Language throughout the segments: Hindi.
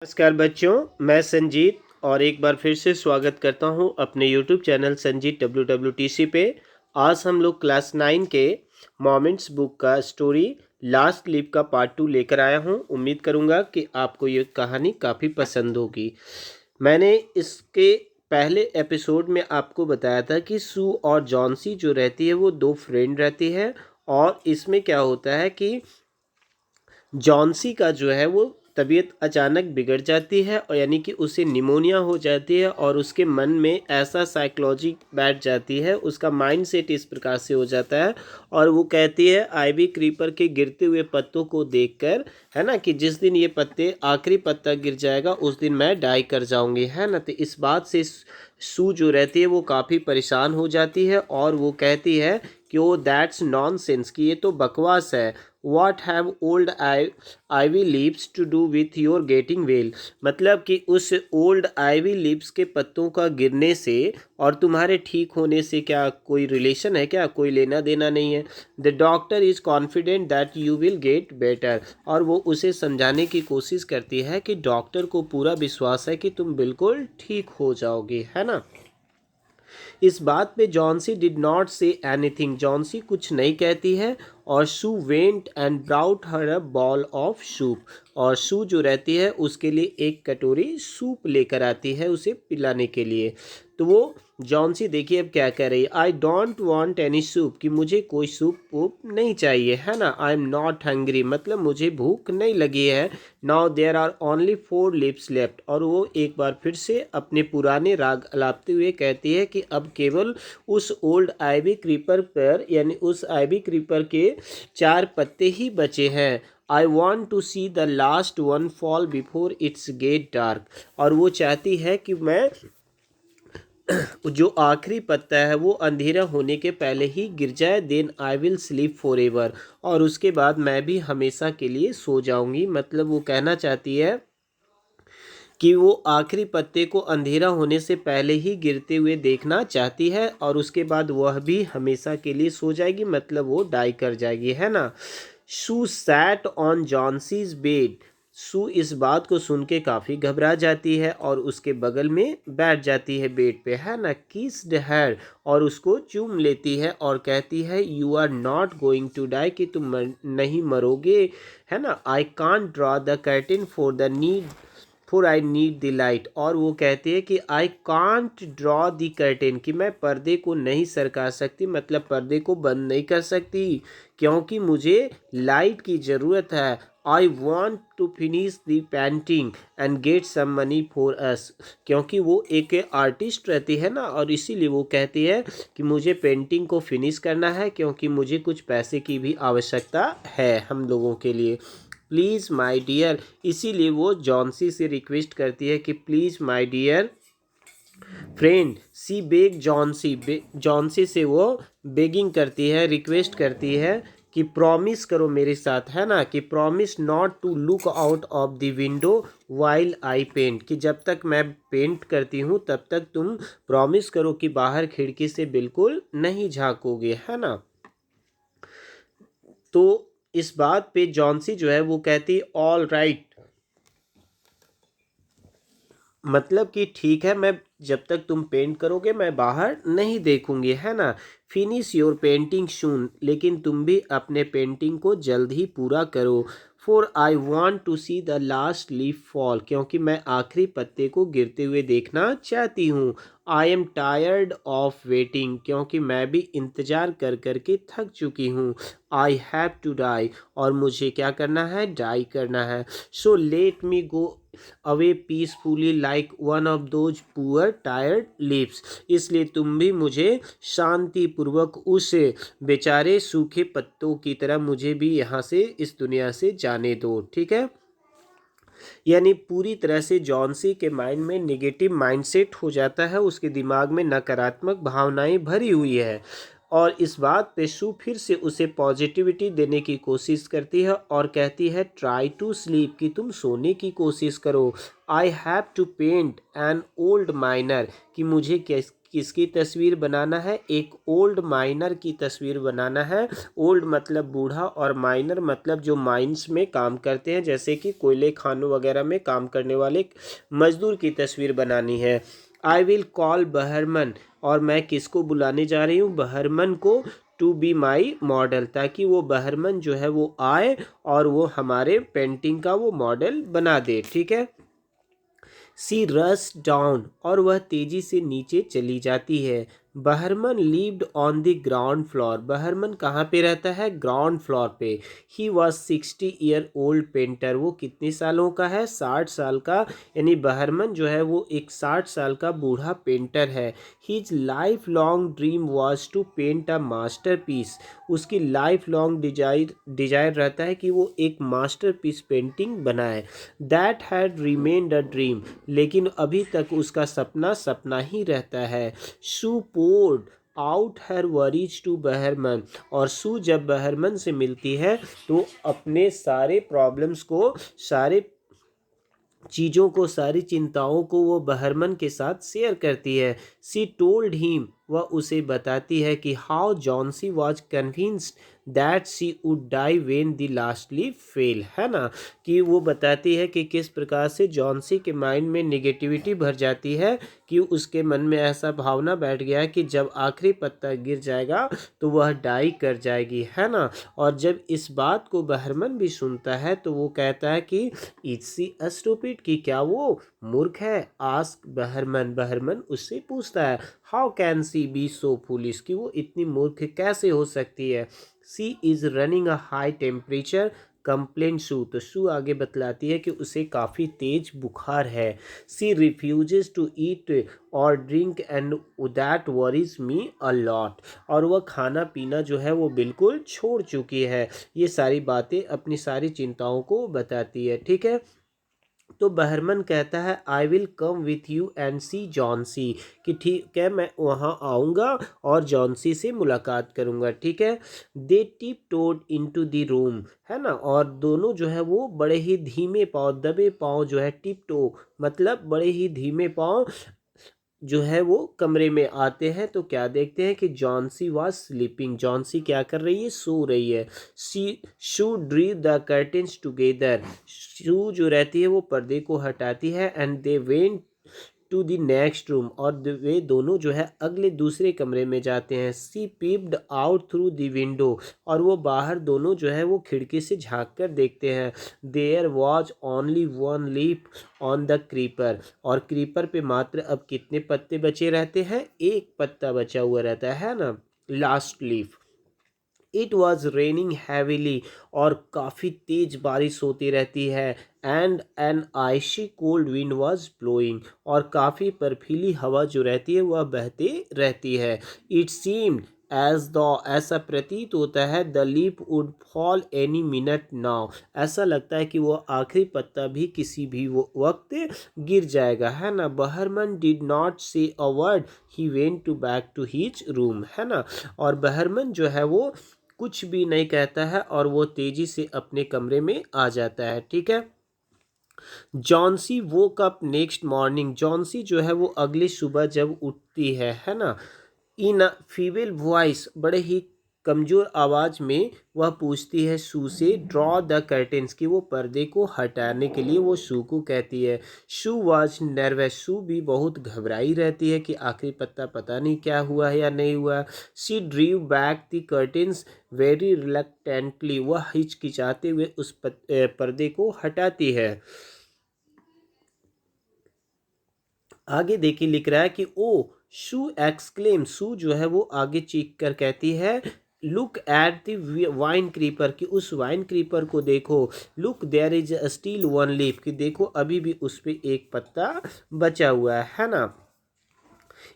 नमस्कार बच्चों, मैं संजीत और एक बार फिर से स्वागत करता हूं अपने YouTube चैनल संजीत WWTC पे। आज हम लोग क्लास 9 के मोमेंट्स बुक का स्टोरी लास्ट लीप का पार्ट 2 लेकर आया हूं। उम्मीद करूंगा कि आपको ये कहानी काफ़ी पसंद होगी। मैंने इसके पहले एपिसोड में आपको बताया था कि सू और जॉन्सी जो रहती है वो दो फ्रेंड रहती है, और इसमें क्या होता है कि जॉन्सी का जो है वो तबीयत अचानक बिगड़ जाती है, और यानी कि उसे निमोनिया हो जाती है और उसके मन में ऐसा साइकोलॉजी बैठ जाती है, उसका माइंड सेट इस प्रकार से हो जाता है। और वो कहती है आईवी क्रीपर के गिरते हुए पत्तों को देखकर, है ना, कि जिस दिन ये पत्ते आखिरी पत्ता गिर जाएगा उस दिन मैं डाई कर जाऊंगी, है ना। तो इस बात से सू जो रहती है वो काफ़ी परेशान हो जाती है और वो कहती है कि ओ दैट्स नॉनसेंस, कि ये तो बकवास है। What have old ivy leaves to do with your getting well, मतलब कि उस ओल्ड आईवी लीव्स के पत्तों का गिरने से और तुम्हारे ठीक होने से क्या कोई रिलेशन है, क्या कोई लेना देना नहीं है। The doctor is confident that you will get better, और वो उसे समझाने की कोशिश करती है कि डॉक्टर को पूरा विश्वास है कि तुम बिल्कुल ठीक हो जाओगे, है ना। इस बात पे Johnsy did not say anything, Johnsy कुछ नहीं कहती है, और Sue went and brought her a bowl of soup, और शू जो रहती है उसके लिए एक कटोरी सूप लेकर आती है उसे पिलाने के लिए। तो वो जॉन्सी देखिए अब क्या कह रही है, I don't want any soup, कि मुझे कोई सूप वूप नहीं चाहिए, है ना। आई एम नॉट हंग्री, मतलब मुझे भूख नहीं लगी है। Now there are only 4 leaves left, और वो एक बार फिर से अपने पुराने राग अलापते हुए कहती है कि अब केवल उस ओल्ड आईवी क्रीपर पर, यानी उस आईवी क्रीपर के 4 पत्ते ही बचे हैं। I want to see the last one fall before it's get dark, और वो चाहती है कि मैं जो आखिरी पत्ता है वो अंधेरा होने के पहले ही गिर जाए, then I will sleep forever, और उसके बाद मैं भी हमेशा के लिए सो जाऊंगी। मतलब वो कहना चाहती है कि वो आखिरी पत्ते को अंधेरा होने से पहले ही गिरते हुए देखना चाहती है, और उसके बाद वह भी हमेशा के लिए सो जाएगी, मतलब वो डाई कर जाएगी, है ना। सू सैट ऑन जॉन्सीज बेड, सू इस बात को सुन के काफ़ी घबरा जाती है और उसके बगल में बैठ जाती है बेड पे, है ना। किस्ड हर, और उसको चूम लेती है और कहती है you are not going to die, कि तुम नहीं मरोगे, है ना। I can't draw the curtain for I need the light, और वो कहते हैं कि I can't draw the curtain, कि मैं पर्दे को नहीं सरका सकती, मतलब पर्दे को बंद नहीं कर सकती, क्योंकि मुझे लाइट की ज़रूरत है। I want to finish the painting and get some money for us, क्योंकि वो एक आर्टिस्ट रहती है ना, और इसीलिए वो कहती है कि मुझे पेंटिंग को फिनिश करना है क्योंकि मुझे कुछ पैसे की भी आवश्यकता है हम लोगों के लिए। प्लीज़ माय डियर, इसीलिए वो जॉन्सी से रिक्वेस्ट करती है कि please my dear friend, she beg Johnsy, Johnsy से वो बेगिंग करती है, रिक्वेस्ट करती है कि प्रॉमिस करो मेरे साथ, है ना, कि promise not to look out of the window while I paint, कि जब तक मैं पेंट करती हूँ तब तक तुम प्रॉमिस करो कि बाहर खिड़की से बिल्कुल नहीं झांकोगे, है ना। तो इस बात पे जॉन्सी जो है वो कहती ऑल राइट, मतलब कि ठीक है, मैं जब तक तुम पेंट करोगे मैं बाहर नहीं देखूंगी, है ना। फिनिश योर पेंटिंग सून, लेकिन तुम भी अपने पेंटिंग को जल्द ही पूरा करो। For I want to see the last leaf fall, क्योंकि मैं आखिरी पत्ते को गिरते हुए देखना चाहती हूँ। I am tired of waiting, क्योंकि मैं भी इंतज़ार कर कर के थक चुकी हूँ। आई हैव टू डाई, और मुझे क्या करना है, डाई करना है। So let me go away peacefully like one of those poor tired lips, इसलिए तुम भी मुझे शांतिपूर्वक उस बेचारे सूखे पत्तों की तरह मुझे भी यहाँ से, इस दुनिया से जाने दो, ठीक है। यानी पूरी तरह से जॉन्सी के माइंड में नेगेटिव माइंडसेट हो जाता है, उसके दिमाग में नकारात्मक भावनाएं भरी हुई है, और इस बात पे सू फिर से उसे पॉजिटिविटी देने की कोशिश करती है और कहती है ट्राई टू स्लीप, कि तुम सोने की कोशिश करो। I have to paint an old miner, कि मुझे किसकी तस्वीर बनाना है? एक ओल्ड माइनर की तस्वीर बनाना है। ओल्ड मतलब बूढ़ा और माइनर मतलब जो माइंस में काम करते हैं, जैसे कि कोयले खानों वगैरह में काम करने वाले मजदूर की तस्वीर बनानी है। आई विल कॉल बहरमन, और मैं किसको बुलाने जा रही हूँ? बहरमन को, टू बी माई मॉडल, ताकि वो बहरमन जो है वो आए और वो हमारे पेंटिंग का वो मॉडल बना दे। ठीक है। सी रस डाउन, और वह तेजी से नीचे चली जाती है। Behrman lived on the ground floor, Behrman कहाँ पे रहता है? ग्राउंड फ्लोर पे। He was 60 year old painter, वो कितने सालों का है? 60 साल का, यानी बहरमन जो है वो एक 60 साल का बूढ़ा पेंटर है। His life long dream was to paint a master piece, उसकी लाइफ लॉन्ग डिजायर रहता है कि वो एक मास्टर पीस पेंटिंग बनाए। That had remained a dream, लेकिन अभी तक उसका सपना सपना ही रहता है। Sue poured out her worries to Behrman, और सू जब बहरमन से मिलती है तो अपने सारे प्रॉब्लम्स को, सारे चीज़ों को, सारी चिंताओं को वो बहरमन के साथ शेयर करती है। सी टोल्ड हिम, वह उसे बताती है कि how Johnsy was convinced that she would die when the last leaf fell, है ना, कि वो बताती है कि किस प्रकार से जॉन्सी के माइंड में निगेटिविटी भर जाती है, कि उसके मन में ऐसा भावना बैठ गया है कि जब आखिरी पत्ता गिर जाएगा तो वह डाई कर जाएगी, है ना। और जब इस बात को बहरमन भी सुनता है तो वो कहता है कि इज सी स्टूपिड, कि क्या वो मूर्ख है? आस्क बहरमन, बहरमन उससे पूछता है how can she be so foolish, कि वो इतनी मूर्ख कैसे हो सकती है। She is running a high temperature complain Sue, तो शू आगे बतलाती है कि उसे काफ़ी तेज बुखार है। सी रिफ्यूजेज टू ईट और drink and that worries me a lot, और वह खाना पीना जो है वो बिल्कुल छोड़ चुकी है। ये सारी बातें अपनी सारी चिंताओं को बताती है। ठीक है। तो बहरमन कहता है I will come with you and see Johnsy, कि ठीक है मैं वहाँ आऊँगा और जॉन्सी से मुलाकात करूँगा। ठीक है। They tiptoed into the room, है ना, और दोनों जो है वो बड़े ही धीमे पाँव, दबे पाँव जो है, टिप टो मतलब बड़े ही धीमे पाँव जो है वो कमरे में आते हैं। तो क्या देखते हैं कि जॉन्सी वाज स्लीपिंग, जॉन्सी क्या कर रही है? सो रही है। She Sue drew the curtains together, Sue जो रहती है वो पर्दे को हटाती है। And they went to the next room, और वे दोनों जो है अगले दूसरे कमरे में जाते हैं। She peeped out through the window, और वो बाहर दोनों जो है वो खिड़की से झांक कर देखते हैं। There was only one leaf on the creeper, और क्रीपर पे मात्र अब कितने पत्ते बचे रहते हैं? एक पत्ता बचा हुआ रहता है ना, last leaf. It was raining heavily, और काफ़ी तेज बारिश होती रहती है। And an icy cold wind was blowing, और काफ़ी बर्फीली हवा जो रहती है वह बहती रहती है। इट सीम्ड एज दो, ऐसा प्रतीत होता है, the leaf would fall any minute now, ऐसा लगता है कि वो आखिरी पत्ता भी किसी भी वो वक्त गिर जाएगा, है ना। बहरमन did not say a word, he went to back to his room, है ना। और बहरमन जो है वो कुछ भी नहीं कहता है और वो तेजी से अपने कमरे में आ जाता है। ठीक है। जॉन्सी वो कप नेक्स्ट मॉर्निंग, जॉन्सी जो है वो अगली सुबह जब उठती है ना, इन अ फीमेल वॉइस, बड़े ही कमज़ोर आवाज़ में वह पूछती है शू से, ड्रॉ द कर्टेन्स, कि वो पर्दे को हटाने के लिए वो शू को कहती है। शू वाज नर्वस, शू भी बहुत घबराई रहती है कि आखिरी पत्ता पता नहीं क्या हुआ है या नहीं हुआ। She ड्रीव back the curtains very reluctantly, वह हिचकिचाते हुए उस पर्दे को हटाती है। आगे देखिए लिख रहा है कि ओ शू एक्सक्लेम, शू जो है वो आगे चीख कर कहती है, look at the vine creeper, कि उस वाइन क्रीपर को देखो। Look there is still one leaf, कि देखो अभी भी उस पे एक पत्ता बचा हुआ है ना।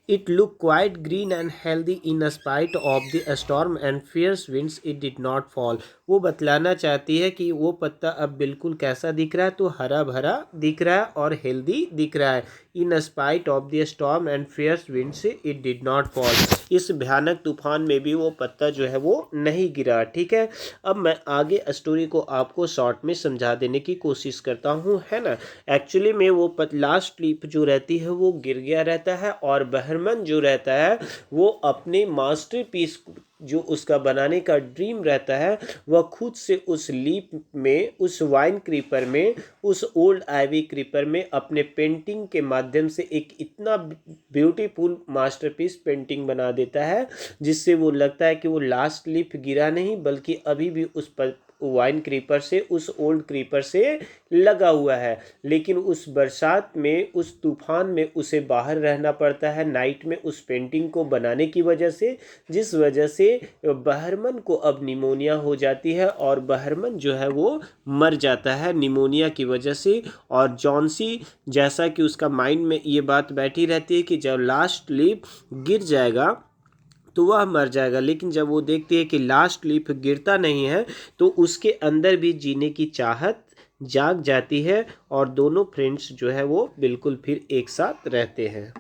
It looked quite green and healthy in spite of the storm and fierce winds. It did not fall. वो बतलाना चाहती है कि वो पत्ता अब बिल्कुल कैसा दिख रहा है, तो हरा भरा दिख रहा है और हेल्दी दिख रहा है। In spite of the storm and fierce winds it did not fall. इस भयानक तूफान में भी वो पत्ता जो है वो नहीं गिरा। ठीक है, अब मैं आगे स्टोरी को आपको शॉर्ट में समझा देने की कोशिश करता हूँ, है ना। एक्चुअली में वो लास्ट लीफ जो रहती है वो गिर गया रहता है और बहरमन जो रहता है वो अपने मास्टरपीस जो उसका बनाने का ड्रीम रहता है वह खुद से उस लीफ में, उस वाइन क्रीपर में, उस ओल्ड आइवी क्रीपर में अपने पेंटिंग के माध्यम से एक इतना ब्यूटीफुल मास्टरपीस पेंटिंग बना देता है जिससे वो लगता है कि वो लास्ट लीफ गिरा नहीं बल्कि अभी भी उस पर वाइन क्रीपर से, उस ओल्ड क्रीपर से लगा हुआ है। लेकिन उस बरसात में, उस तूफान में उसे बाहर रहना पड़ता है नाइट में उस पेंटिंग को बनाने की वजह से, जिस वजह से बहरमन को अब निमोनिया हो जाती है और बहरमन जो है वो मर जाता है निमोनिया की वजह से। और जॉन्सी, जैसा कि उसका माइंड में ये बात बैठी रहती है कि जब लास्ट लीफ गिर जाएगा तो वह मर जाएगा, लेकिन जब वो देखती है कि लास्ट लीफ गिरता नहीं है तो उसके अंदर भी जीने की चाहत जाग जाती है और दोनों फ्रेंड्स जो है वो बिल्कुल फिर एक साथ रहते हैं।